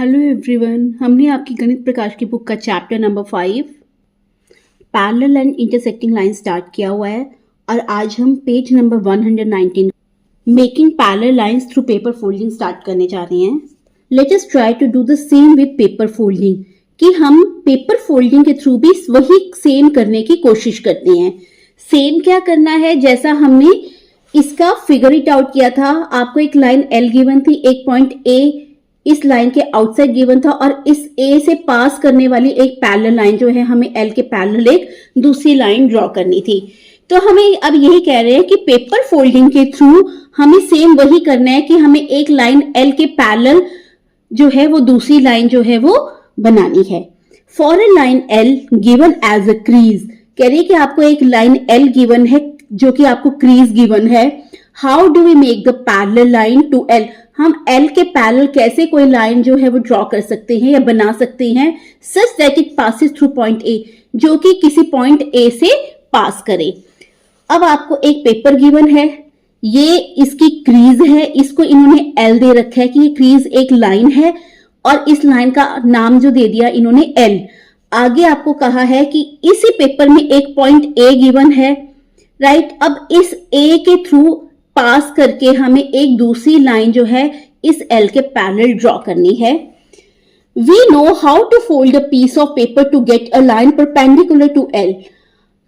Hello everyone, हमने आपकी गणित प्रकाश की बुक का chapter number 5 parallel and intersecting line start किया हुआ है और आज हम page number 119 making parallel lines through paper folding start करने जा रहे हैं। Let us try to do the same with paper folding कि हम पेपर फोल्डिंग के थ्रू भी वही सेम करने की कोशिश करते हैं। सेम क्या करना है, जैसा हमने इसका फिगर इट आउट किया था। आपको एक लाइन एल गिवन थी, एक पॉइंट ए इस लाइन के आउटसाइड गिवन था और इस ए से पास करने वाली एक पैरेलल लाइन जो है हमें एल के पैरेलल एक दूसरी लाइन ड्रॉ करनी थी। तो हमें अब यही कह रहे हैं कि पेपर फोल्डिंग के थ्रू हमें सेम वही करना है कि हमें एक लाइन एल के पैरेलल जो है वो दूसरी लाइन जो है वो बनानी है। For a line L given as a crease, कह रही है कि आपको एक लाइन एल गिवन है जो कि आपको क्रीज गिवन है। How do we make the parallel line to L, हम एल के पैरेलल कैसे कोई लाइन जो है वो ड्रॉ कर सकते हैं या बना सकते हैं such that it passes through point A, जो कि किसी पॉइंट ए से पास करे। अब आपको एक पेपर गिवन है, ये इसकी क्रीज है, इसको इन्होंने एल दे रखा है कि ये क्रीज एक लाइन है और इस लाइन का नाम जो दे दिया इन्होंने एल। आगे आपको कहा है कि इसी पेपर में एक पॉइंट ए गिवन है, राइट। अब इस ए के थ्रू पास करके हमें एक दूसरी लाइन जो है इस एल के पैरेलल ड्रॉ करनी है। We know how to fold a piece of paper to get a line perpendicular to L,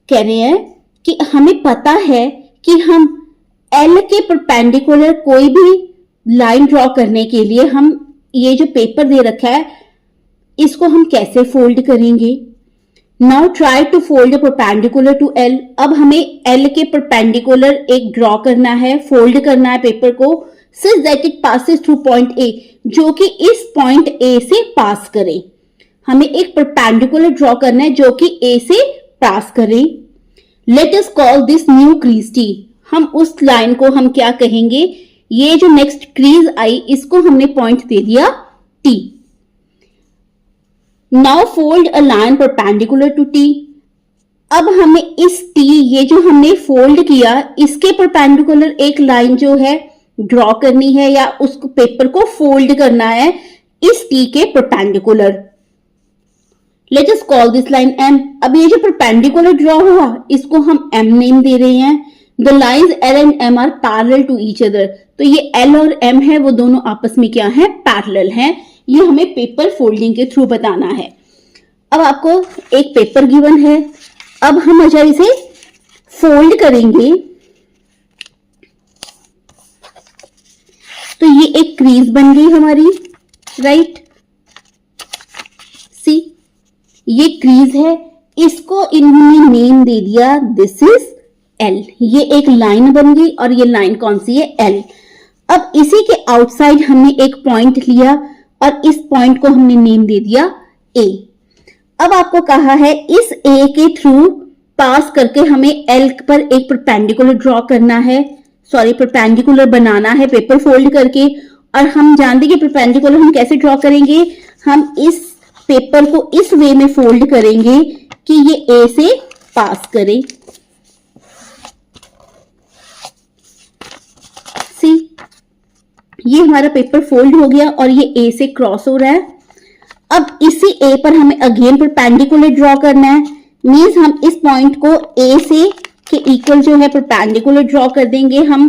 कह रहे हैं कि हमें पता है कि हम एल के परपेंडिकुलर कोई भी लाइन ड्रॉ करने के लिए हम ये जो पेपर दे रखा है इसको हम कैसे फोल्ड करेंगे। Now try to fold perpendicular to L, अब हमें एल के परपेंडिकुलर एक ड्रॉ करना है, फोल्ड करना है पेपर को such that it passes through point A, जो कि इस पॉइंट ए से पास करे। हमें एक परपेंडिकुलर ड्रॉ करना है जो कि ए से पास करे। Late us call this new crease T, हम उस लाइन को हम क्या कहेंगे, ये जो नेक्स्ट क्रीज आई इसको हमने पॉइंट दे दिया T. Now fold a line perpendicular to T, अब हमें इस टी, ये जो हमने फोल्ड किया इसके परपेंडिकुलर एक लाइन जो है ड्रॉ करनी है या उसको पेपर को फोल्ड करना है इस टी के perpendicular. Let us call this line M, अब ये जो परपेंडिकुलर ड्रॉ हुआ इसको हम एम नेम दे रहे हैं। The lines L and M are parallel to each other, तो ये एल और एम है वो दोनों आपस में क्या है, पैरेलल हैं। ये हमें पेपर फोल्डिंग के थ्रू बताना है। अब आपको एक पेपर गिवन है, अब हम अच्छा इसे फोल्ड करेंगे तो ये एक क्रीज बन गई हमारी, राइट। सी ये क्रीज है, इसको इन्होंने नेम दे दिया दिस इज एल, ये एक लाइन बन गई और ये लाइन कौन सी है, एल। अब इसी के आउटसाइड हमने एक पॉइंट लिया और इस पॉइंट को हमने नेम दे दिया ए। अब आपको कहा है इस ए के थ्रू पास करके हमें एल पर एक परपेंडिकुलर ड्रॉ करना है, परपेंडिकुलर बनाना है पेपर फोल्ड करके। और हम जानते हैं कि परपेंडिकुलर हम कैसे ड्रॉ करेंगे, हम इस पेपर को इस वे में फोल्ड करेंगे कि ये ए से पास करे। सी ये हमारा पेपर फोल्ड हो गया और ये ए से क्रॉस हो रहा है। अब इसी ए पर हमें अगेन परपेंडिकुलर ड्रॉ करना है, मींस हम इस पॉइंट को ए से के इक्वल जो है परपेंडिकुलर ड्रॉ कर देंगे। हम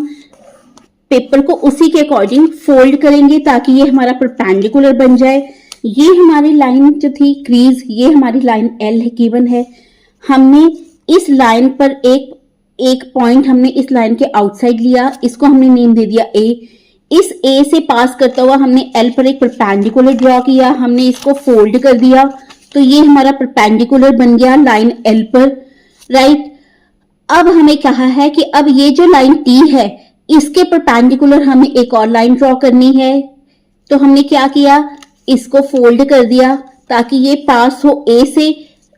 पेपर को उसी के अकॉर्डिंग फोल्ड करेंगे ताकि ये हमारा परपेंडिकुलर बन जाए। ये हमारी लाइन जो थी क्रीज, ये हमारी लाइन एल गिवन है। हमने इस लाइन पर एक पॉइंट हमने इस लाइन के आउटसाइड लिया, इसको हमने नेम दे दिया ए। इस ए से पास करता हुआ हमने एल पर एक परपेंडिकुलर ड्रॉ किया, हमने इसको फोल्ड कर दिया तो ये हमारा परपेंडिकुलर बन गया लाइन एल पर, राइट। अब हमें कहा है कि अब ये जो लाइन टी है इसके परपेंडिकुलर हमें एक और लाइन ड्रॉ करनी है। तो हमने क्या किया, इसको फोल्ड कर दिया ताकि ये पास हो ए से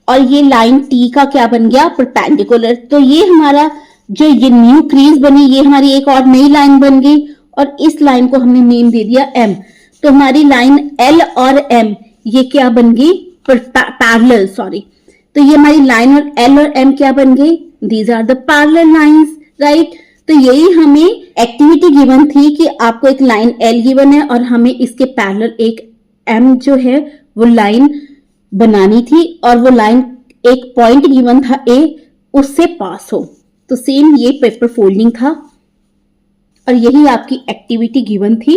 और ये लाइन टी का क्या बन गया, परपेंडिकुलर। तो ये हमारा जो ये न्यू क्रीज बनी ये हमारी एक और नई लाइन बन गई और इस लाइन को हमने नेम दे दिया एम। तो हमारी लाइन एल और एम ये क्या बन गई, पैरेलल, तो ये हमारी लाइन और एल और एम क्या बन गई, these are the parallel lines, right. तो यही हमें एक्टिविटी गिवन थी कि आपको एक लाइन एल गिवन है और हमें इसके पैरेलल एक एम जो है वो लाइन बनानी थी और वो लाइन एक पॉइंट गिवन था ए, उससे पास हो। तो सेम ये पेपर फोल्डिंग था और यही आपकी एक्टिविटी गिवन थी।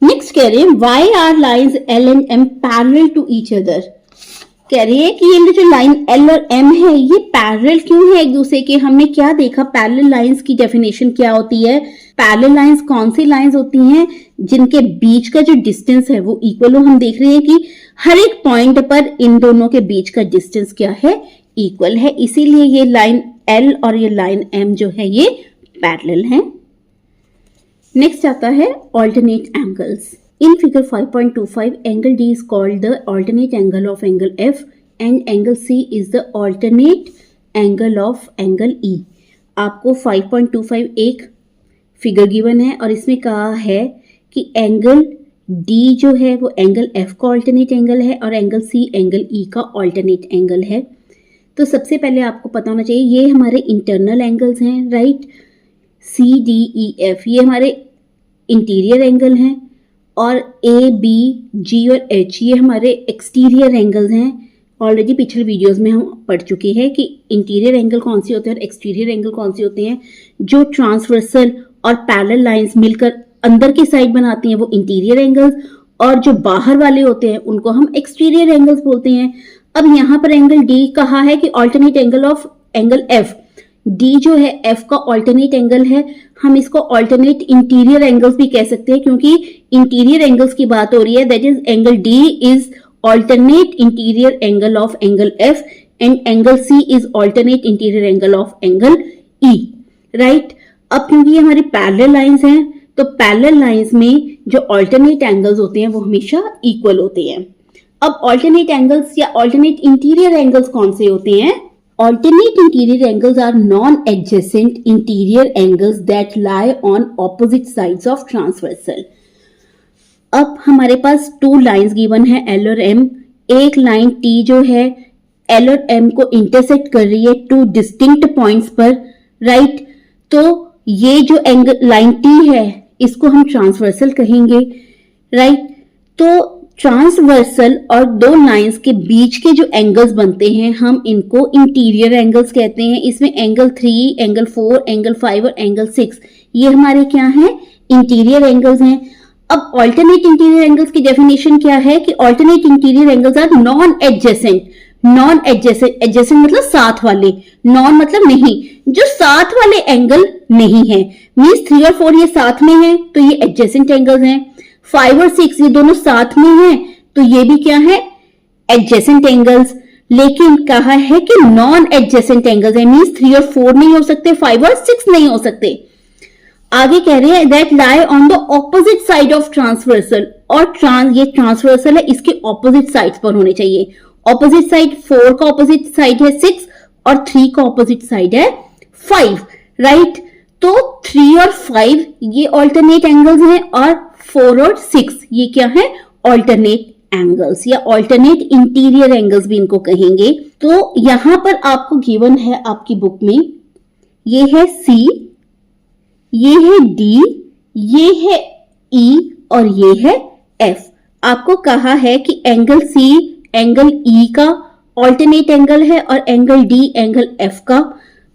नेक्स्ट कह रहे हैं why are lines L and M parallel to each other. कह रही है कि ये जो लाइन एल और एम है ये पैरेलल क्यों है एक दूसरे के। हमने क्या देखा, पैरेलल लाइंस की डेफिनेशन क्या होती है। पैरेलल लाइंस कौन सी लाइंस होती हैं जिनके बीच का जो डिस्टेंस है वो इक्वल हो। हम देख रहे हैं कि हर एक पॉइंट पर इन दोनों के बीच का डिस्टेंस क्या है, इक्वल है, इसीलिए ये लाइन एल और ये लाइन एम जो है ये पैरेलल है। नेक्स्ट आता है alternate angles. In figure 5.25, angle D is called the alternate angle of angle F and angle C is the alternate angle of angle E. आपको 5.25 एक फिगर गिवन है और इसमें कहा है कि एंगल D जो है वो एंगल F का ऑल्टरनेट एंगल है और एंगल C एंगल E का ऑल्टरनेट एंगल है। तो सबसे पहले आपको पता होना चाहिए ये हमारे इंटरनल एंगल्स हैं, राइट। CDEF ये हमारे इंटीरियर एंगल हैं और A, B, G और H ये हमारे एक्सटीरियर एंगल्स हैं। ऑलरेडी पिछले वीडियोस में हम पढ़ चुके हैं कि इंटीरियर एंगल कौन से होते हैं और एक्सटीरियर एंगल कौन से होते हैं। जो ट्रांसवर्सल और पैरेलल लाइंस मिलकर अंदर की साइड बनाती हैं वो इंटीरियर एंगल्स और जो बाहर वाले होते हैं उनको हम एक्सटीरियर एंगल्स बोलते हैं। अब यहाँ पर एंगल D कहा है कि alternate angle of angle F। D जो है F का ऑल्टरनेट एंगल है। हम इसको ऑल्टरनेट इंटीरियर एंगल्स भी कह सकते हैं क्योंकि इंटीरियर एंगल्स की बात हो रही है। That is angle D is alternate interior angle of angle F and angle C is alternate interior angle of angle E, right. अब क्योंकि ये हमारी पैरेलल लाइंस हैं तो पैरेलल लाइंस में जो ऑल्टरनेट एंगल्स होते हैं वो हमेशा इक्वल होते हैं। अब ऑल्टरनेट एंगल्स या ऑल्टरनेट इंटीरियर एंगल्स कौन से होते हैं। Alternate interior angles are non-adjacent interior angles that lie on opposite sides of transversal. अब हमारे पास टू लाइंस गिवन है L और M। एक लाइन T जो है L और M को इंटरसेक्ट कर रही है टू डिस्टिंक्ट पॉइंट्स पर, राइट। तो ये जो एंगल लाइन T है इसको हम ट्रांसवर्सल कहेंगे, राइट। तो ट्रांसवर्सल और दो लाइंस के बीच के जो एंगल्स बनते हैं हम इनको इंटीरियर एंगल्स कहते हैं। इसमें एंगल 3, एंगल 4, एंगल 5 और एंगल 6 ये हमारे क्या हैं, इंटीरियर एंगल्स हैं। अब ऑल्टरनेट इंटीरियर एंगल्स की डेफिनेशन क्या है कि alternate interior angles are non adjacent. Non adjacent, adjacent मतलब साथ वाले, नॉन मतलब नहीं, जो साथ वाले एंगल नहीं है। मींस 3 और 4 ये साथ में है तो ये एडजेसेंट एंगल्स हैं। 5 और 6 ये दोनों साथ में हैं तो ये भी क्या है, एडजेसेंट एंगल्स। लेकिन कहा है कि नॉन एडजेसेंट एंगल्स है, मींस 3 और 4 नहीं हो सकते, 5 और 6 नहीं हो सकते। आगे कह रहे हैं that lie on the opposite side of transversal. और ये ट्रांसवर्सल है इसके ऑपोजिट साइड पर होने चाहिए। ऑपोजिट साइड 4 का ऑपोजिट साइड है 6 और 3 का ऑपोजिट साइड है 5, राइट। तो 3 और 5 ये ऑल्टरनेट एंगल्स हैं और 4 और 6 ये क्या है, ऑल्टरनेट एंगल्स या ऑल्टरनेट इंटीरियर एंगल्स भी इनको कहेंगे। तो यहां पर आपको गिवन है आपकी बुक में, ये है C, ये है D, ये है E और ये है F। आपको कहा है कि एंगल C एंगल E का ऑल्टरनेट एंगल है और एंगल D एंगल F का।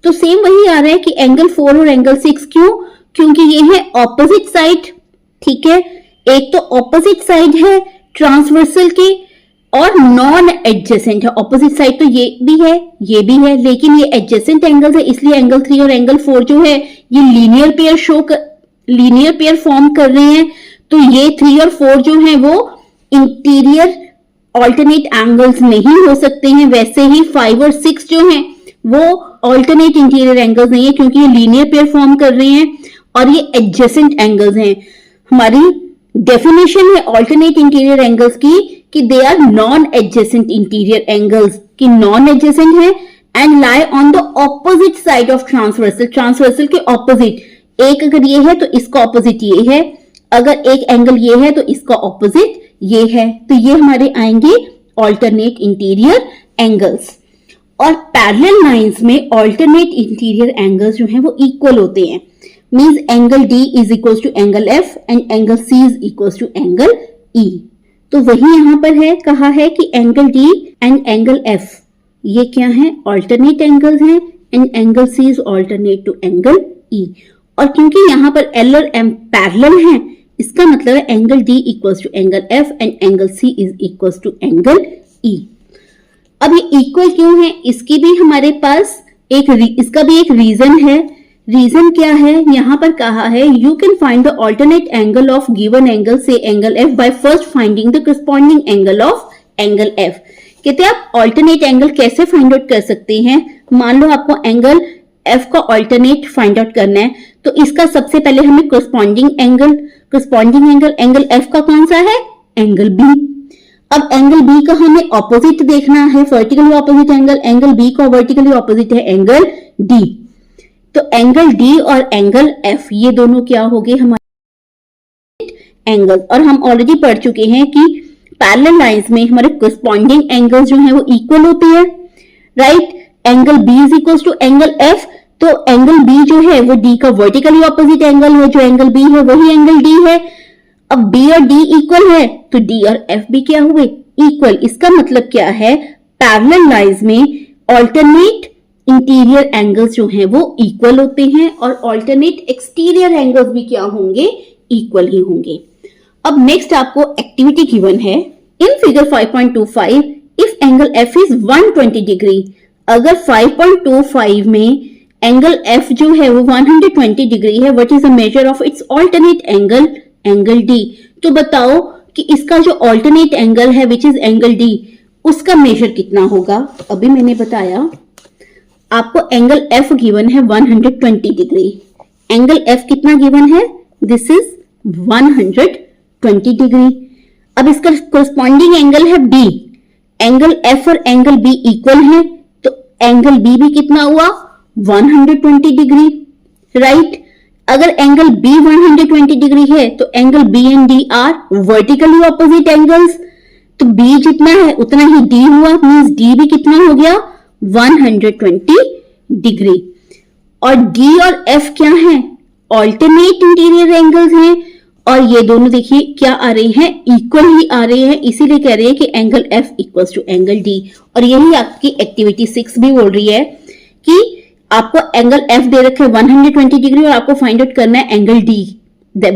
तो सेम वही आ रहा है कि एंगल 4 और एंगल 6 क्यों, क्योंकि ये है ऑपोजिट साइड, ठीक है। एक तो ऑपोजिट साइड है ट्रांसवर्सल के और नॉन एडजेसेंट है। ऑपोजिट साइड तो ये भी है, ये भी है, लेकिन ये एडजेसेंट एंगल्स है इसलिए एंगल 3 और एंगल 4 जो है ये लीनियर पेयर फॉर्म कर रहे हैं। तो ये 3 और 4 जो है वो इंटीरियर ऑल्टरनेट एंगल्स नहीं हो सकते हैं। वैसे ही 5 और 6 जो हैं वो ऑल्टरनेट इंटीरियर एंगल्स नहीं है क्योंकि ये लीनियर पेयर फॉर्म कर रहे हैं और ये एडजेसेंट एंगल्स हैं। हमारी डेफिनेशन है ऑल्टरनेट इंटीरियर एंगल्स की कि they are non adjacent interior angles, कि नॉन एडजेसेंट है and lie on the opposite side of transversal. Transversal के ऑपोजिट, एक अगर ये है तो इसका ऑपोजिट ये है, अगर एक एंगल ये है तो इसका ऑपोजिट ये है। तो ये हमारे आएंगे ऑल्टरनेट इंटीरियर एंगल्स। और पैरेलल लाइंस में ऑल्टरनेट इंटीरियर एंगल्स जो हैं वो इक्वल होते हैं। Means angle D is equal to angle F and angle C is equal to angle E। तो वही यहां पर है, कहा है कि angle D and angle F ये क्या है, ऑल्टरनेट एंगल्स हैं and angle C is alternate to angle E। और क्योंकि यहां पर L और M पैरेलल हैं, इसका मतलब है angle D equals to angle F and angle C is equals to angle E। अब ये इक्वल क्यों है, इसकी भी हमारे पास इसका भी एक रीजन है। रीजन क्या है, यहां पर कहा है you can find the alternate angle of given angle से angle F by first finding the corresponding angle of angle F। कहते हैं आप ऑल्टरनेट एंगल कैसे फाइंड आउट कर सकते हैं। मान लो आपको एंगल F का ऑल्टरनेट फाइंड आउट करना है, तो इसका सबसे पहले हमें करस्पॉन्डिंग एंगल F का कौन सा है, एंगल B। अब एंगल B का हमें ऑपोजिट देखना है, वर्टिकली ऑपोजिट एंगल B का वर्टिकली ऑपोजिट है एंगल D। तो एंगल D और एंगल F ये दोनों क्या हो गए हमारे एंगल। और हम ऑलरेडी पढ़ चुके हैं कि पैरेलल लाइंस में हमारे करस्पॉन्डिंग एंगल्स जो हैं वो इक्वल होते हैं, right. Angle B is equal to angle F, तो एंगल B जो है वो D का वर्टिकली ऑपोजिट एंगल है, जो एंगल B है वही एंगल D है। अब B और D इक्वल है तो D और F भी क्या हुए, इक्वल। इसका मतलब क्या है, पैरेलल लाइंस में ऑल्टरनेट इंटीरियर एंगल्स जो हैं वो इक्वल होते हैं और ऑल्टरनेट एक्सटीरियर एंगल्स भी क्या होंगे, इक्वल ही होंगे। अब नेक्स्ट आपको एक्टिविटी गिवन है in figure 5.25 if angle F is 120 degree. अगर 5.25 में एंगल F जो है वो 120 डिग्री है, what is the measure of its alternate angle, angle D। तो बताओ कि इसका जो ऑल्टरनेट एंगल है विच इज एंगल D, उसका मेजर कितना होगा। अभी मैंने बताया आपको एंगल F गिवन है 120 डिग्री, एंगल F कितना गिवन है, दिस इज 120 डिग्री। अब इसका कोरस्पॉन्डिंग एंगल है B, एंगल F और एंगल B इक्वल है, तो एंगल B भी कितना हुआ 120 डिग्री, राइट। अगर एंगल B 120 डिग्री है तो angle B and D are vertically opposite angles, तो B जितना है उतना ही D हुआ, मींस D भी कितना हो गया 120 डिग्री। और D और F क्या है, ऑल्टरनेट इंटीरियर एंगल्स हैं और ये दोनों देखिए क्या आ रहे हैं, इक्वल ही आ रहे हैं, इसीलिए कह रहे हैं कि angle F equals to angle D। और यही आपकी एक्टिविटी 6 भी बोल रही है कि आपको एंगल F दे रखा है 120 डिग्री और आपको फाइंड आउट करना है angle D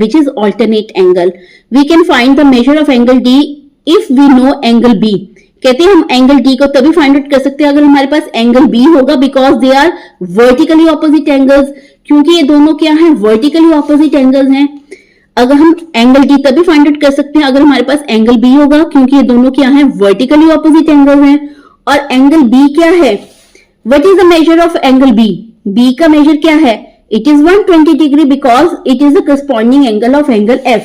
which is alternate angle. We can find the measure of angle D if we know angle B। कहते हैं हम एंगल D को तभी फाइंड आउट कर सकते हैं अगर हमारे पास एंगल B होगा, because they are vertically opposite angles, क्योंकि ये दोनों क्या है, वर्टिकली ऑपोजिट एंगल्स हैं। अगर हम एंगल D तभी फाइंड आउट कर सकते हैं अगर हमारे पास एंगल B होगा, क्योंकि ये दोनों क्या है, वर्टिकली ऑपोजिट एंगल हैं। और एंगल B क्या है, what is the measure of angle B, B का मेजर क्या है, it is 120 degree because it is the corresponding angle of angle F।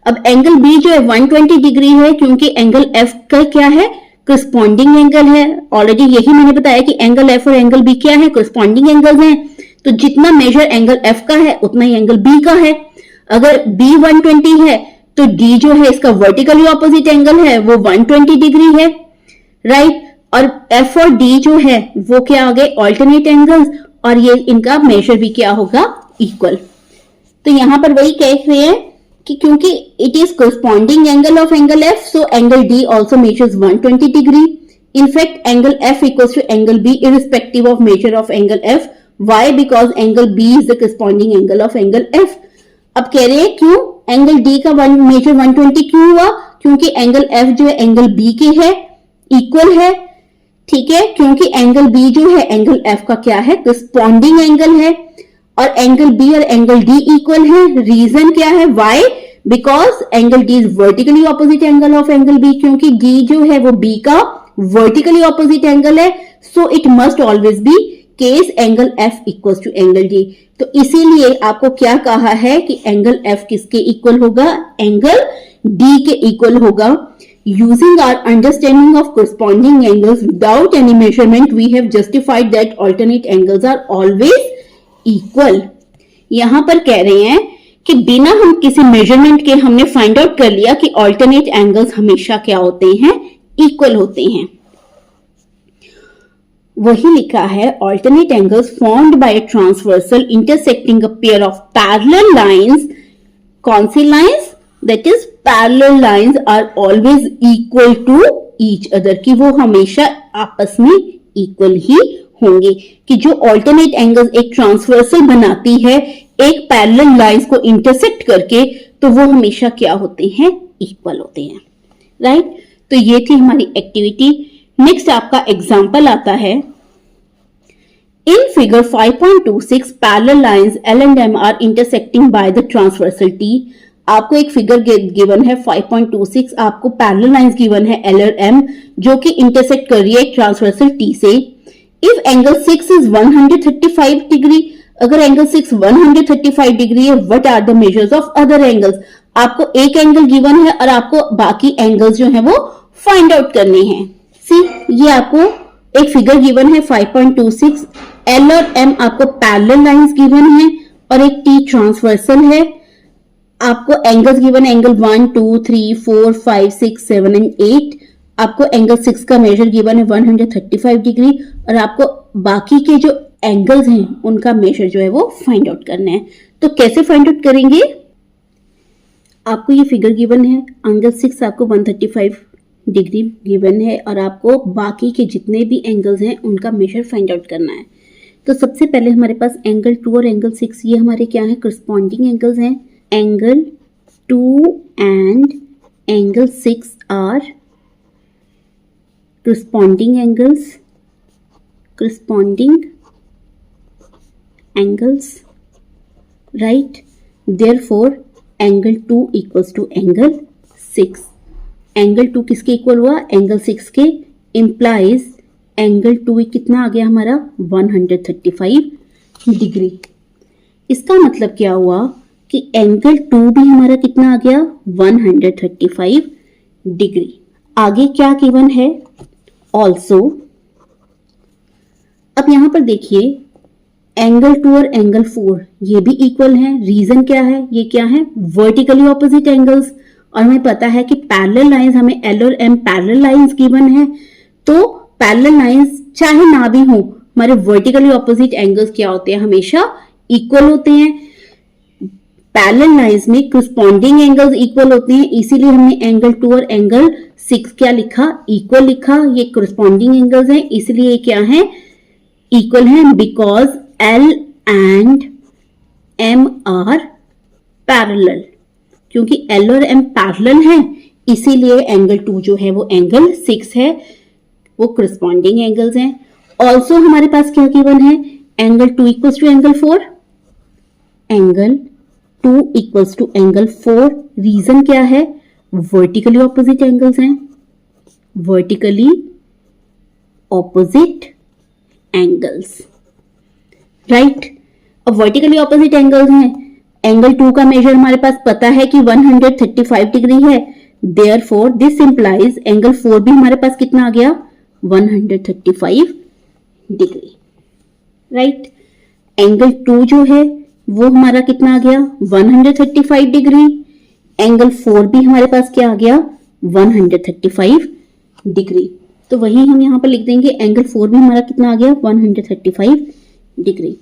अब एंगल B जो है 120 डिग्री है क्योंकि एंगल F का क्या है, करस्पॉन्डिंग एंगल है। ऑलरेडी यही मैंने बताया कि एंगल F और एंगल B क्या है, करस्पॉन्डिंग एंगल्स हैं। तो जितना मेजर एंगल F का है उतना ही एंगल B का है। अगर B 120 है तो D जो है इसका वर्टिकली ऑपोजिट एंगल है वो 120 डिग्री है, राइट। और F और D जो है वो क्या आ गए, ऑल्टरनेट एंगल्स, और ये इनका मेजर भी क्या होगा, इक्वल। तो यहां पर वही कह रहे हैं कि क्योंकि it is corresponding angle of angle F, so angle D also measures 120 degree. In fact, angle F equals to angle B irrespective of measure of angle F. Why? Because angle B is the corresponding angle of angle F. अब कह रहे हैं क्यों angle D का major 120 क्यों हुआ, क्योंकि angle F जो है एंगल B के है, इक्वल है, ठीक है। क्योंकि एंगल B जो है एंगल F का क्या है, corresponding एंगल है, और एंगल B और एंगल D इक्वल है। रीजन क्या है, why, because angle D is vertically opposite angle of angle B, क्योंकि D जो है वो B का वर्टिकली ऑपोजिट एंगल है, so it must always be case angle F equals to angle D। तो इसीलिए आपको क्या कहा है कि एंगल F किसके इक्वल होगा, एंगल D के इक्वल होगा। Using our understanding of corresponding angles without any measurement, we have justified that alternate angles are always equal. यहां पर कह रहे हैं कि बिना हम किसी मेजरमेंट के हमने फाइंड आउट कर लिया कि ऑल्टरनेट एंगल्स हमेशा क्या होते हैं, इक्वल होते हैं। वही लिखा है, alternate angles formed by transversal intersecting a pair of parallel lines. कौन सी lines, that is parallel lines are always equal to each other, कि वो हमेशा आपस में इक्वल ही होंगे, कि जो ऑल्टरनेट एंगल्स एक ट्रांसवर्सल बनाती है एक पैरेलल लाइंस को इंटरसेक्ट करके, तो वो हमेशा क्या होते हैं, इक्वल होते हैं, राइट। तो ये थी हमारी एक्टिविटी। नेक्स्ट आपका एग्जाम्पल आता है, in figure 5.26 parallel lines L and M are intersecting by the transversal T। आपको एक फिगर गिवन है 5.26, आपको पैरेलल लाइंस गिवन है L और M जो कि इंटरसेक्ट कर रही है एक ट्रांसवर्सल T से। इफ एंगल 6 इज 135 डिग्री, अगर एंगल 6 135 डिग्री है, what are the measures of other angles. आपको एक एंगल गिवन है और आपको बाकी एंगल्स जो है वो फाइंड आउट करने हैं। सी, ये आपको एक फिगर गिवन है 5.26, L और M आपको पैरेलल लाइंस गिवन है और एक T ट्रांसवर्सल है। आपको एंगल्स गिवन, एंगल 1 2 3 4 5 6 7 एंड 8। आपको एंगल 6 का मेजर गिवन है 135 डिग्री और आपको बाकी के जो एंगल्स हैं उनका मेजर जो है वो फाइंड आउट करना है। तो कैसे फाइंड आउट करेंगे, आपको ये फिगर गिवन है, एंगल 6 आपको 135 डिग्री गिवन है और आपको बाकी के जितने भी एंगल्स हैं उनका मेजर फाइंड आउट करना है। तो सबसे पहले हमारे पास एंगल 2 और एंगल 6 ये हमारे क्या है, करस्पॉन्डिंग एंगल्स हैं। Angle 2 and angle 6 are corresponding angles, right? Therefore angle 2 equals to angle 6। Angle 2 किसके इक्वल हुआ, एंगल 6 के, implies एंगल 2 कितना आ गया हमारा 135 डिग्री। इसका मतलब क्या हुआ कि एंगल 2 भी हमारा कितना आ गया 135 डिग्री। आगे क्या गिवन है, ऑल्सो। अब यहां पर देखिए एंगल 2 और एंगल 4 ये भी इक्वल हैं। रीजन क्या है, ये क्या है, वर्टिकली ऑपोजिट एंगल्स, और हमें पता है कि पैरेलल लाइंस, हमें L और M पैरेलल लाइंस गिवन है। तो पैरेलल लाइंस चाहे ना भी हो, हमारे वर्टिकली ऑपोजिट एंगल्स क्या होते हैं, हमेशा इक्वल होते हैं। पैरेलल लाइंस में करस्पॉन्डिंग एंगल्स इक्वल होते हैं, इसीलिए हमने एंगल 2 और एंगल 6 क्या लिखा, इक्वल लिखा। ये करस्पॉन्डिंग एंगल्स हैं, इसलिए क्या है, इक्वल है, because L and M are parallel. क्योंकि L और M पैरेलल हैं, इसीलिए एंगल 2 जो है वो एंगल 6 है, वो करस्पॉन्डिंग एंगल्स हैं। ऑल्सो हमारे पास क्या गिवन है, angle 2 equals to angle 4, angle 2 equals to angle 4। Reason क्या है, वर्टिकली ऑपोजिट एंगल्स हैं, वर्टिकली ऑपोजिट एंगल्स, राइट। अब वर्टिकली ऑपोजिट एंगल्स हैं, एंगल 2 का मेजर हमारे पास पता है कि 135 डिग्री है, देयरफॉर दिस इंप्लाइज एंगल 4 भी हमारे पास कितना आ गया 135 डिग्री, राइट। एंगल 2 जो है वो हमारा कितना आ गया 135 डिग्री, एंगल 4 भी हमारे पास क्या आ गया 135 डिग्री। तो वही हम यहां पर लिख देंगे, एंगल 4 भी हमारा कितना आ गया 135 डिग्री।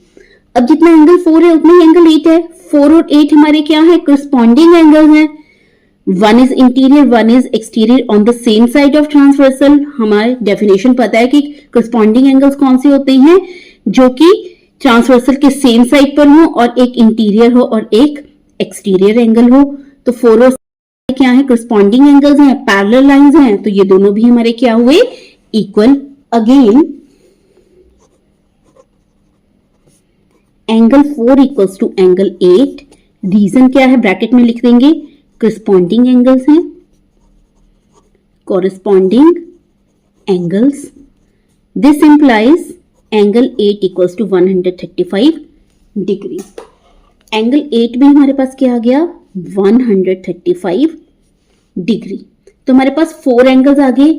अब जितना एंगल 4 है उतना ही एंगल 8 है। 4 और 8 हमारे क्या है, करस्पॉन्डिंग एंगल्स हैं। One is interior, one is exterior on the same side of transversal. हमारे डेफिनेशन पता है कि करस्पॉन्डिंग एंगल्स कौन से होते हैं, जो कि ट्रांसवर्सल के सेम साइड पर हो और एक इंटीरियर हो और एक एक्सटीरियर एंगल हो। तो 4 और क्या है, करस्पॉन्डिंग एंगल्स हैं, पैरेलल लाइंस हैं, तो ये दोनों भी हमारे क्या हुए, equal. Again angle 4 equals to angle 8। Reason क्या है, ब्रैकेट में लिख देंगे, करस्पॉन्डिंग एंगल्स हैं, corresponding angles. This implies angle 8 equals to 135 degree. Angle 8 भी हमारे पास क्या आ गया 135 डिग्री। तो हमारे पास 4 एंगल्स आ गए,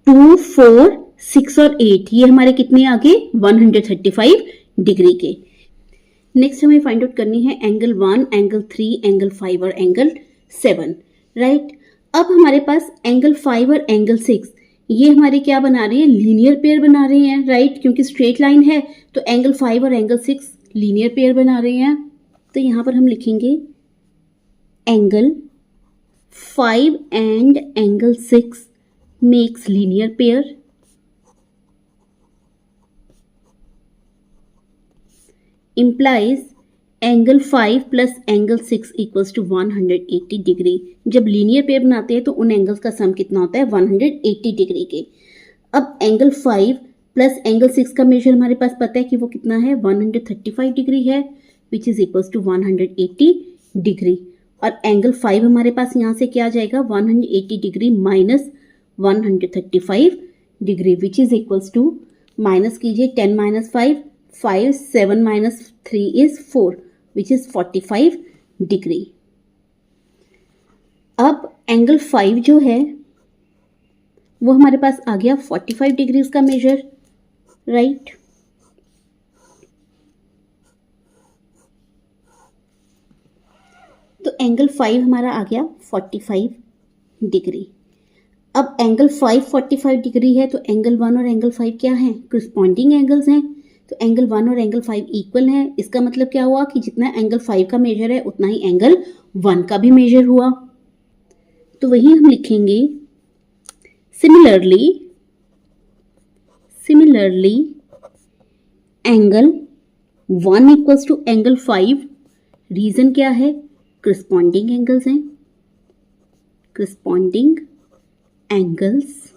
2 4 6 और 8, ये हमारे कितने आ गए 135 डिग्री के। नेक्स्ट हमें फाइंड आउट करनी है एंगल 1, एंगल 3, एंगल 5 और एंगल 7, राइट। अब हमारे पास एंगल 5 और एंगल 6 ये हमारे क्या बना रहे हैं, लीनियर पेयर बना रहे हैं, राइट। क्योंकि स्ट्रेट लाइन है तो एंगल 5 और एंगल 6 लीनियर पेयर बना रहे हैं। तो यहां पर हम लिखेंगे angle 5 and angle 6 makes linear pair. Implies angle 5 plus angle 6 equals to 180 degree. जब लीनियर पेयर बनाते हैं तो उन एंगल्स का सम कितना होता है 180 डिग्री के. अब एंगल 5 प्लस एंगल 6 का मेजर हमारे पास पता है कि वो कितना है 135 डिग्री है which is equals to 180 degree. और एंगल 5 हमारे पास यहाँ से क्या आ जाएगा 180 degree minus 135 degree which is equals to, minus कीजिए 10 minus 5, 7 minus 3 is 4 which is 45 degree. अब एंगल 5 जो है वो हमारे पास आ गया 45 डिग्री का मेजर, राइट. तो एंगल 5 हमारा आ गया 45 डिग्री. अब एंगल 5 45 डिग्री है तो एंगल 1 और एंगल 5 क्या हैं, करस्पॉन्डिंग एंगल्स हैं. तो एंगल 1 और एंगल 5 इक्वल है. इसका मतलब क्या हुआ कि जितना एंगल 5 का मेजर है उतना ही एंगल 1 का भी मेजर हुआ. तो वही हम लिखेंगे similarly angle 1 equals to angle 5. Reason क्या है, करस्पॉन्डिंग एंगल्स हैं, corresponding angles.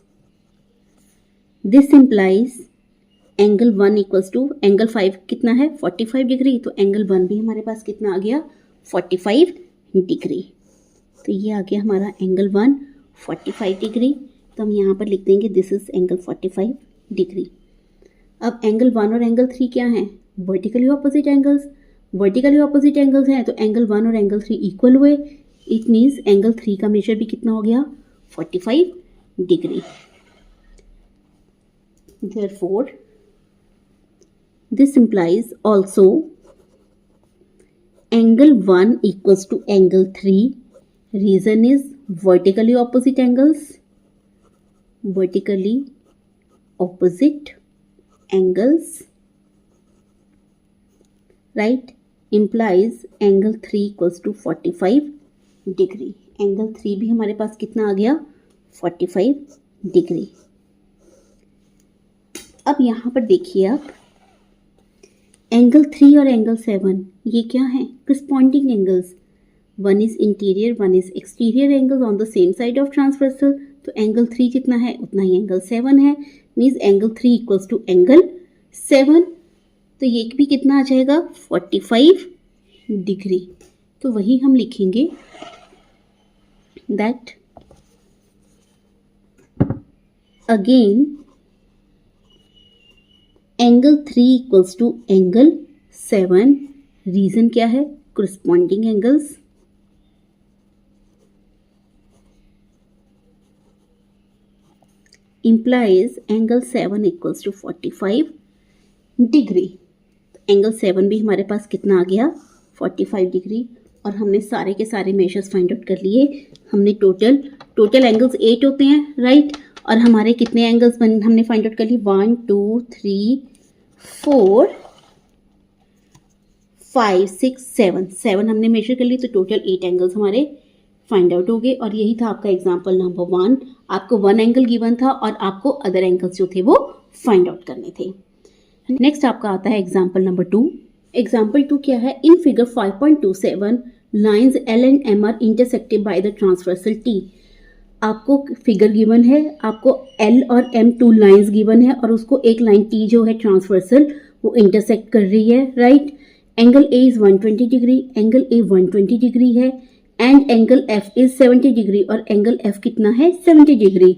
This implies angle 1 equals to angle 5 कितना है 45 डिग्री. तो एंगल 1 भी हमारे पास कितना आ गया 45 डिग्री. तो ये आ गया हमारा एंगल 1 45 डिग्री. तो हम यहाँ पर लिख देंगे दिस इज एंगल 45 डिग्री. अब एंगल 1 और एंगल 3 क्या हैं, vertically opposite angles. Vertically opposite angles हैं तो एंगल 1 और एंगल 3 इक्वल हुए. इट मीन्स एंगल 3 का मेजर भी कितना हो गया 45 degree. Therefore, this implies also angle 1 equals to angle 3. Reason is vertically opposite angles. Vertically opposite angles, right, implies angle 3 equals to 45 degree. Angle 3 भी हमारे पास कितना आ गया 45 डिग्री. अब यहाँ पर देखिए आप एंगल 3 और एंगल 7 ये क्या हैं, corresponding angles. One is interior one is exterior angles on the same side of transversal. तो एंगल 3 जितना है उतना ही एंगल 7 है. Means angle 3 equals to angle 7. तो ये भी कितना आ जाएगा 45 डिग्री. तो वही हम लिखेंगे that again angle 3 equals to angle 7. Reason क्या है, corresponding angles. implies angle 7 equals to 45 degree. Angle 7 भी हमारे पास कितना आ गया 45 डिग्री. और हमने सारे के सारे मेजर्स फाइंड आउट कर लिए. हमने टोटल एंगल्स 8 होते हैं, राइट. और हमारे कितने एंगल्स हमने फाइंड आउट कर लिए 1 2 3 4 5 6 7 हमने मेजर कर लिए. तो टोटल 8 एंगल्स हमारे फाइंड आउट हो गए. और यही था आपका एग्जाम्पल नंबर 1. आपको 1 एंगल गिवन था और आपको अदर एंगल्स जो थे वो फाइंड आउट करने थे. नेक्स्ट आपका आता है एग्जाम्पल नंबर 2. एग्जाम्पल 2 क्या है, in figure 5.27 lines L and M are intersected by the transversal T. आपको फिगर गिवन है, आपको L और M 2 लाइन्स गिवन है और उसको एक लाइन T जो है ट्रांसवर्सल वो इंटरसेक्ट कर रही है, right. Angle A is 120 degree, angle A 120 degree है and angle F is 70 degree और एंगल F कितना है 70 degree.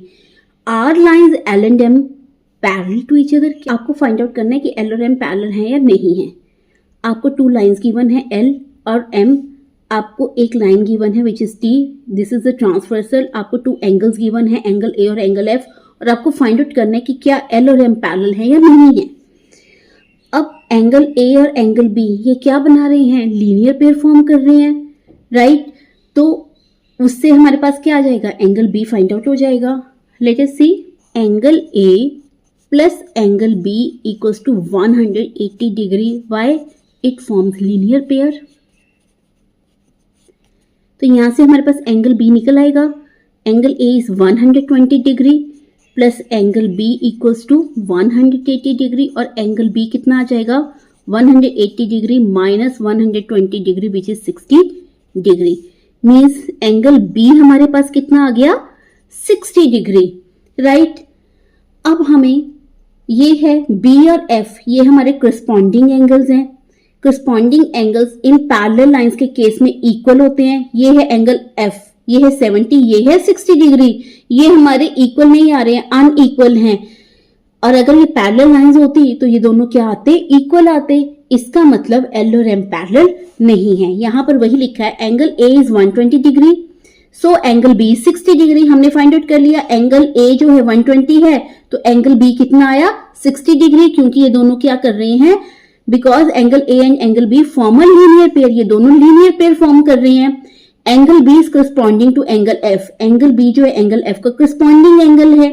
Are lines L and M parallel to each other. आपको फाइंड आउट करना है कि L और M पैरेलल हैं या नहीं है. आपको 2 लाइन्स गिवन है L और M. आपको एक लाइन गिवन है which is T. This is the transversal. आपको 2 एंगल्स गिवन है एंगल A और एंगल F. और आपको फाइंड आउट करना है कि क्या L और M पैरेलल है या नहीं है. अब एंगल A और एंगल B ये क्या बना रहे हैं, लीनियर पेयर फॉर्म कर रहे हैं, राइट. तो उससे हमारे पास क्या आ जाएगा, एंगल B फाइंड आउट हो जाएगा. Let us see angle A plus angle B equals to 180 degree. Why, it forms linear pair. तो यहाँ से हमारे पास एंगल बी निकल आएगा। Angle A is 120 degree plus angle B equals to 180 degree, और एंगल बी कितना आ जाएगा 180 degree minus 120 degree which is 60 degree. Means angle B हमारे पास कितना आ गया 60 डिग्री, राइट। अब हमें ये है बी और एफ, ये हमारे करस्पॉन्डिंग एंगल्स हैं। Corresponding angles in parallel lines के केस में इक्वल होते हैं। ये है एंगल एफ, ये है 70, ये है 60 डिग्री। ये हमारे इक्वल नहीं आ रहे हैं, अनइक्वल हैं। और अगर ये पैरेलल लाइंस होती तो ये दोनों क्या आते, इक्वल आते। इसका मतलब एल और एम पैरेलल नहीं है। यहां पर वही लिखा है angle A is 120 degree, so angle B 60 degree. हमने फाइंड आउट कर लिया एंगल ए जो है 120 है, तो एंगल बी कितना आया 60 डिग्री, क्योंकि ये दोनों क्या कर रहे हैं, because angle A and angle B form a linear pair, ये दोनों लीनियर पेयर फॉर्म कर रहे हैं। Angle B is corresponding to angle F, angle B जो है एंगल एफ का करस्पॉन्डिंग एंगल है।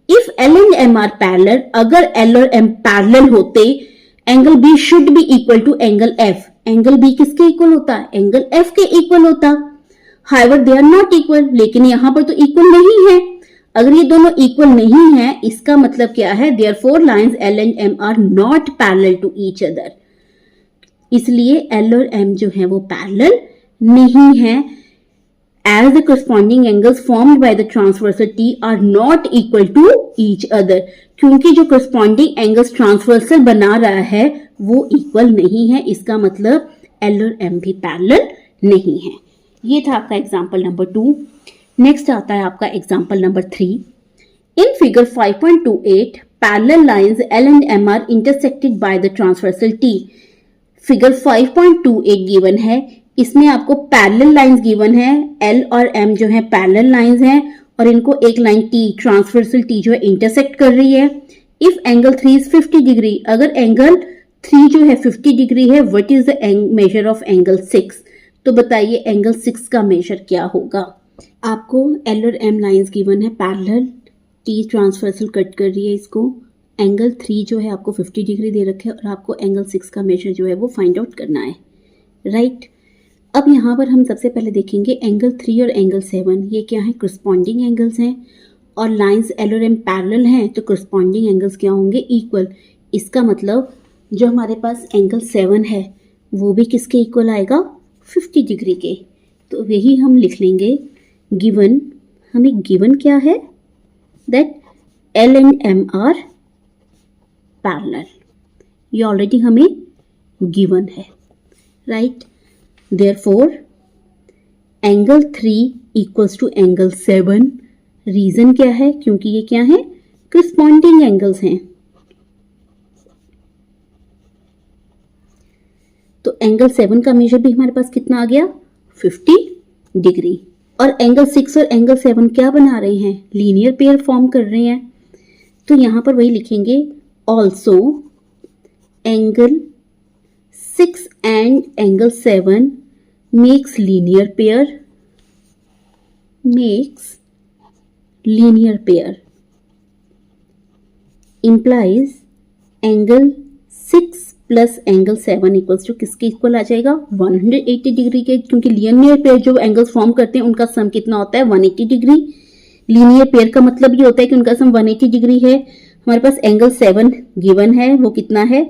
If L and M are parallel, अगर एल और एम पैरेलल होते, angle B should be equal to angle F. Angle B किसके equal होता है, एंगल एफ के इक्वल होता। However they are not equal, लेकिन यहां पर तो इक्वल नहीं है। अगर ये दोनों इक्वल नहीं है, इसका मतलब क्या है, therefore lines L and M are not parallel to each other. इसलिए एल और एम जो है वो पैरेलल नहीं है। As the corresponding angles formed by the transversal T are not equal to each other, क्योंकि जो करस्पॉन्डिंग एंगल्स ट्रांसवर्सल बना रहा है वो इक्वल नहीं है। इसका मतलब एल और एम भी पैरेलल नहीं है। ये था आपका एग्जाम्पल नंबर 2। नेक्स्ट आता है आपका example number 3। In figure 5.28 parallel lines L and M are intersected by the transversal T. Figure 5.28 given है, इसमें आपको पैरेलल लाइंस गिवन है, एल और एम जो है पैरेलल लाइंस हैं, और इनको एक लाइन टी ट्रांसवर्सल टी जो है इंटरसेक्ट कर रही है। इफ एंगल 3 इज 50 डिग्री, अगर एंगल 3 जो है 50 डिग्री है, what is the measure of angle 6? तो बताइए एंगल 6 का मेजर क्या होगा। आपको एल और एम लाइंस गिवन है पैरेलल, टी ट्रांसवर्सल कट कर रही है इसको। एंगल 3 जो है आपको 50 डिग्री दे रखे है, और आपको एंगल 6 का मेजर जो है वो फाइंड आउट करना है, राइट। अब यहाँ पर हम सबसे पहले देखेंगे एंगल 3 और एंगल 7, ये क्या है, करस्पॉन्डिंग एंगल्स हैं, और लाइंस एल और एम पैरेलल हैं, तो करस्पॉन्डिंग एंगल्स क्या होंगे, इक्वल। इसका मतलब जो हमारे पास एंगल 7 है वो भी किसके इक्वल आएगा, 50 डिग्री के। तो यही हम लिख लेंगे गिवन, हमें गिवन क्या है, that L and M are parallel, ये ऑलरेडी हमें गिवन है, right. Therefore angle 3 equals to angle 7। Reason क्या है, क्योंकि ये क्या है, करस्पॉन्डिंग एंगल्स हैं। तो एंगल 7 का मेजर भी हमारे पास कितना आ गया, 50 डिग्री। और एंगल 6 और एंगल 7 क्या बना रहे हैं, लीनियर पेयर फॉर्म कर रहे हैं। तो यहां पर वही लिखेंगे, also angle 6 and angle 7 makes linear pair, implies angle 6 plus angle 7 equals to किसके इक्वल आ जाएगा, 180 डिग्री के, क्योंकि लीनियर पेयर जो एंगल्स फॉर्म करते हैं उनका सम कितना होता है, 180 डिग्री। लीनियर पेयर का मतलब ये होता है कि उनका सम 180 डिग्री है। हमारे पास एंगल 7 गिवन है, वो कितना है,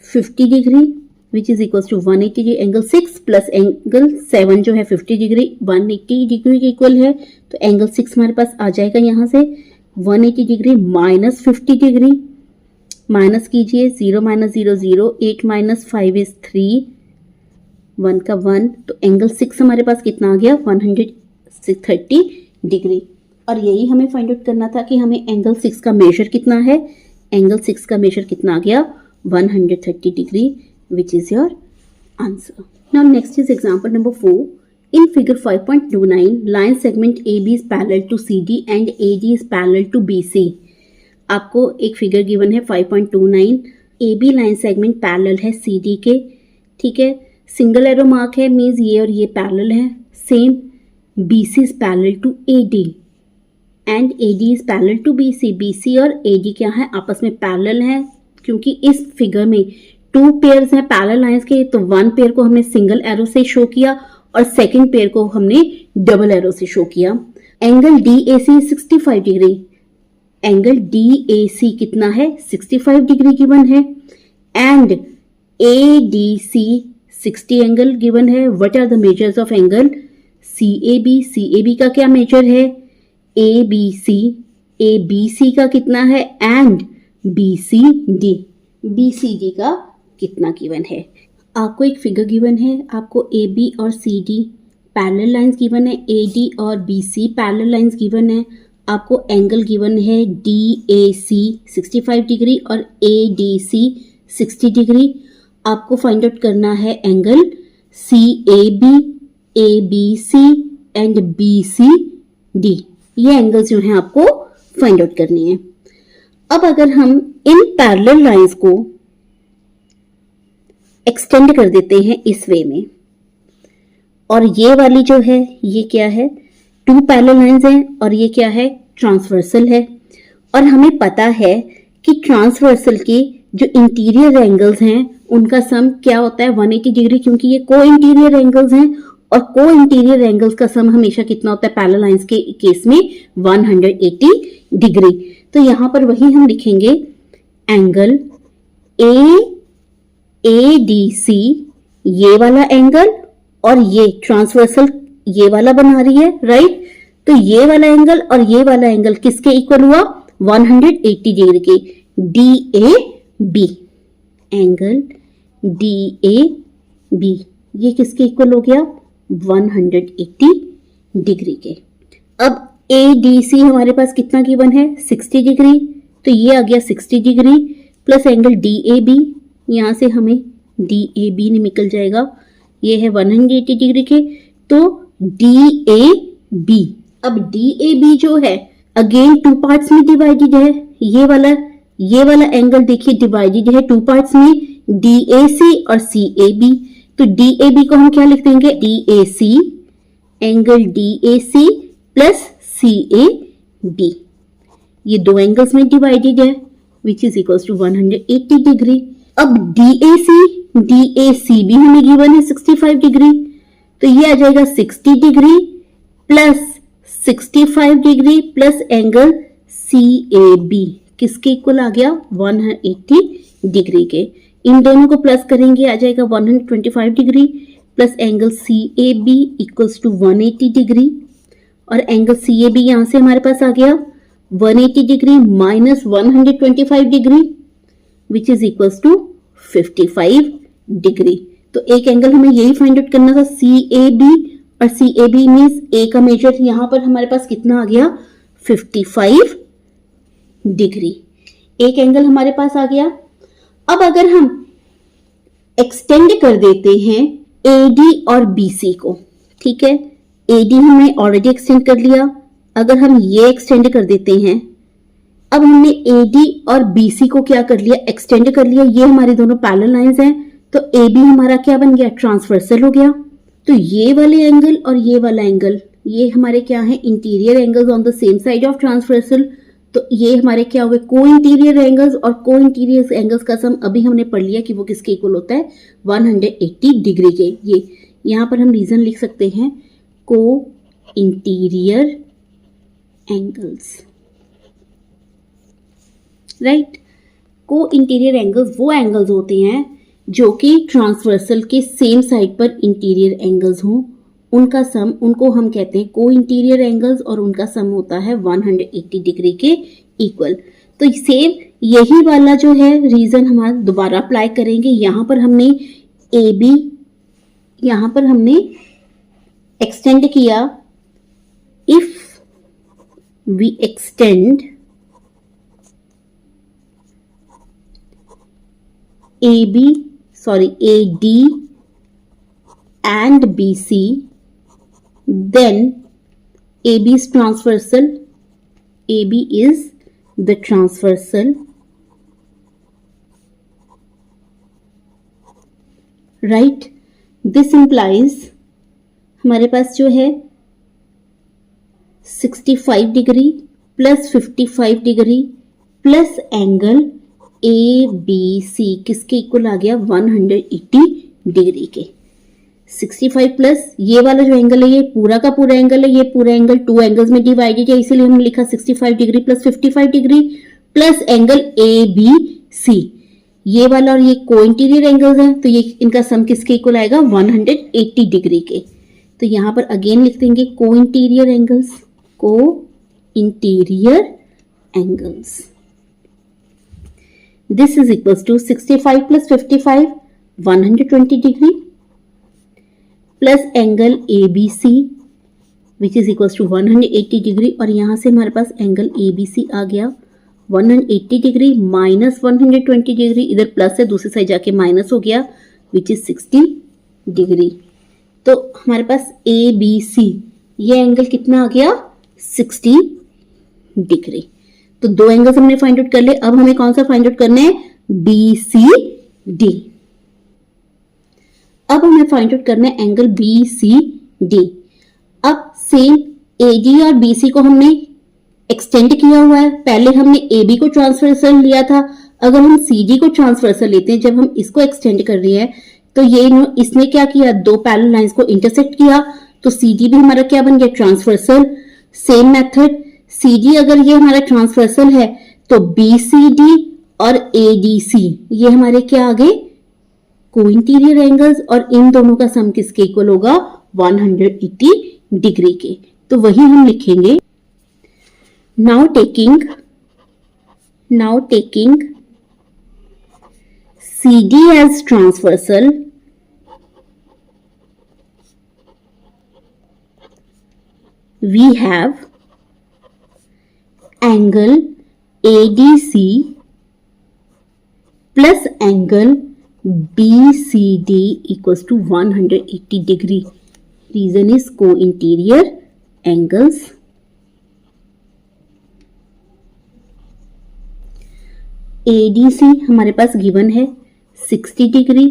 50 degree, which is equal to 180 degree. Angle 6 plus angle 7 जो है 50 डिग्री 180 डिग्री के इक्वल है। तो एंगल 6 हमारे पास आ जाएगा यहाँ से 180 डिग्री माइनस 50 डिग्री, माइनस कीजिए, 0 माइनस 0 0, 8 माइनस 5 इज 3, 1 का 1। तो एंगल 6 हमारे पास कितना आ गया, 130 डिग्री। और यही हमें फाइंड आउट करना था कि हमें एंगल 6 का मेजर कितना है। एंगल 6 का मेजर कितना आ गया, 130 degree, which is your answer. Now next is example number 4. In figure 5.29, line segment AB is parallel to CD and AD is parallel to BC. आपको एक फिगर गिवन है 5.29, AB line segment parallel है CD के, ठीक है। Single arrow mark है, means ये और ये पैरेलल है। Same BC is parallel to AD and AD is parallel to BC. BC और AD क्या है, आपस में पैरेलल है, क्योंकि इस फिगर में 2 पेयर्स हैं पैरेलल लाइंस के। तो 1 पेयर को हमने सिंगल एरो से शो किया और सेकंड पेयर को हमने डबल एरो से शो किया। Angle DAC 65 degree, angle DAC कितना है 65 डिग्री गिवन है एंड ADC 60 एंगल गिवन है। What are the measures of angle CAB, CAB का क्या मेजर है ABC, ABC का कितना है एंड BCD, BCD का कितना गिवन है। आपको एक फिगर गिवन है, आपको AB और CD पैरेलल लाइंस गिवन है, AD और BC पैरेलल लाइंस गिवन है, आपको एंगल गिवन है DAC 65 डिग्री और ADC 60 डिग्री। आपको फाइंड आउट करना है angle CAB, ABC and BCD। ये एंगल्स जो हैं आपको फाइंड आउट करनी है। अब अगर हम इन पैरेलल लाइंस को एक्सटेंड कर देते हैं इस वे में, और ये वाली जो है ये क्या है, टू पैरेलल लाइंस हैं और ये क्या है ट्रांसवर्सल है। और हमें पता है कि ट्रांसवर्सल के जो इंटीरियर एंगल्स हैं उनका सम क्या होता है 180 डिग्री, क्योंकि ये को इंटीरियर एंगल्स हैं और को इंटीरियर एंगल्स का सम हमेशा कितना होता है पैरेलल लाइंस के केस में 180 डिग्री। तो यहां पर वही हम लिखेंगे एंगल ADC, ये वाला एंगल और ये ट्रांसवर्सल ये वाला बना रही है, राइट। तो ये वाला एंगल और ये वाला एंगल किसके इक्वल हुआ 180 डिग्री के, DAB, एंगल DAB ये किसके इक्वल हो गया 180 डिग्री के। अब ADC हमारे पास कितना गिवन है 60 डिग्री, तो ये आ गया 60 डिग्री प्लस एंगल DAB, यहां से हमें DAB निकल जाएगा, ये है 180 डिग्री के, तो DAB। अब DAB जो है अगेन टू पार्ट्स में डिवाइडेड है, ये वाला एंगल देखिए डिवाइडेड है टू पार्ट्स में, DAC और CAB। तो DAB को हम क्या लिख देंगे DAC, angle DAC plus CAB, ये दो एंगल्स में डिवाइडेड है which is equals to 180 degree. अब DAC भी हमें गिवन है 65 डिग्री, तो ये आ जाएगा 60 degree plus 65 degree plus angle CAB किसके इक्वल आ गया 180 डिग्री के। इन दोनों को प्लस करेंगे आ जाएगा 125 degree plus angle CAB equals to 180 degree, और एंगल CAB यहां से हमारे पास आ गया 180 degree minus 125 degree which is equals to 55 degree. तो एक एंगल हमें यही फाइंड आउट करना था CAB, और CAB मीन्स A का मेजर यहां पर हमारे पास कितना आ गया 55 डिग्री, एक एंगल हमारे पास आ गया। अब अगर हम एक्सटेंड कर देते हैं AD और BC को, ठीक है, AD हमने ऑलरेडी एक्सटेंड कर लिया, अगर हम ये एक्सटेंड कर देते हैं, अब हमने AD और BC को क्या कर लिया एक्सटेंड कर लिया, ये हमारी दोनों पैरेलल लाइंस हैं, तो AB हमारा क्या बन गया ट्रांसवर्सल हो गया। तो ये वाले एंगल और ये वाला एंगल ये हमारे क्या है interior angles on the same side of transversal, तो ये हमारे क्या हुए को इंटीरियर एंगल्स, और को इंटीरियर एंगल्स का सम अभी हमने पढ़ लिया कि वो किसके इक्वल होता है 180 डिग्री के। ये यहां पर हम रीजन लिख सकते हैं को इंटीरियर एंगल्स, राइट। को इंटीरियर एंगल्स वो एंगल्स होते हैं जो कि ट्रांसवर्सल के सेम साइड पर इंटीरियर एंगल्स हों, उनका सम उनको हम कहते हैं को इंटीरियर एंगल्स, और उनका सम होता है 180 डिग्री के इक्वल। तो सेम यही वाला जो है रीजन हमारा दोबारा अप्लाई करेंगे। यहां पर हमने AB यहां पर हमने एक्सटेंड किया, if we extend AD and BC, then AB is transversal, AB is the transversal, right? This implies हमारे पास जो है 65 degree plus 55 degree plus angle ABC किसके इक्वल आ गया 180 डिग्री के। 65 प्लस ये वाला जो एंगल है ये पूरा का पूरा एंगल है, ये पूरा एंगल 2 एंगल्स में डिवाइडेड है, इसीलिए हमने लिखा 65 degree plus 55 degree plus angle A B C. ये वाला और ये को इंटीरियर एंगल्स हैं, तो ये इनका सम किसके इक्वल आएगा 180 डिग्री के। तो यहां पर अगेन लिख देंगे co interior angles, co interior angles. This is equals to 65 plus 55 120 degree plus angle A B C which is equals to 180 degree, और यहां से हमारे पास एंगल ए बी सी आ गया 180 डिग्री माइनस 120 डिग्री, इधर प्लस है दूसरी साइड जाके माइनस हो गया विच इज 60 डिग्री। तो हमारे पास ए बी सी ये एंगल कितना आ गया 60 डिग्री। तो दो एंगल्स हमने फाइंड आउट कर लिए, अब हमें कौन सा फाइंड आउट करना है बी सी डी। अब हमें फाइंड आउट करना है एंगल बी सी डी। अब सेम ए डी और बी सी को हमने एक्सटेंड किया हुआ है, पहले हमने ए बी को ट्रांसवर्सल लिया था, अगर हम सी डी को ट्रांसवर्सल लेते हैं, जब हम इसको एक्सटेंड कर रहे हैं तो ये इसने क्या किया दो पैरेलल लाइंस को इंटरसेक्ट किया, तो सी डी भी हमारा क्या बन गया transversal. Same method C D अगर ये हमारा ट्रांसवर्सल है तो बी सी डी और ए डी सी ये हमारे क्या आ गए को इंटीरियर एंगल्स, और इन दोनों का सम किसके इक्वल होगा 180 डिग्री के। तो वही हम लिखेंगे now taking CD as transversal, we have angle ADC plus angle BCD equals to 180 degree. Reason is co-interior angles. ADC हमारे पास गिवन है 60 डिग्री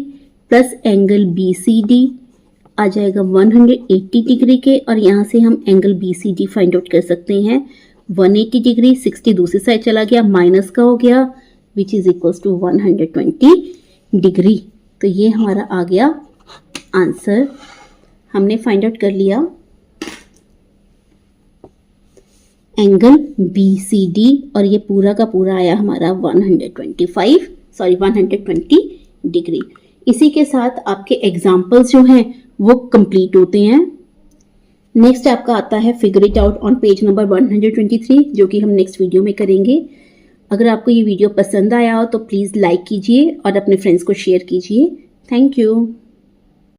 प्लस एंगल BCD आ जाएगा 180 डिग्री के, और यहाँ से हम एंगल BCD फाइंड आउट कर सकते हैं 180 डिग्री, 60 दूसरी साइड चला गया माइनस का हो गया which is equals to 120 degree. तो ये हमारा आ गया आंसर, हमने फाइंड आउट कर लिया एंगल BCD, और ये पूरा का पूरा आया हमारा 120 डिग्री। इसी के साथ आपके एग्जाम्पल्स जो हैं वो कंप्लीट होते हैं। नेक्स्ट आपका आता है figure it out on page number 123, जो कि हम नेक्स्ट वीडियो में करेंगे। अगर आपको ये वीडियो पसंद आया हो तो प्लीज़ लाइक कीजिए और अपने फ्रेंड्स को शेयर कीजिए। Thank you.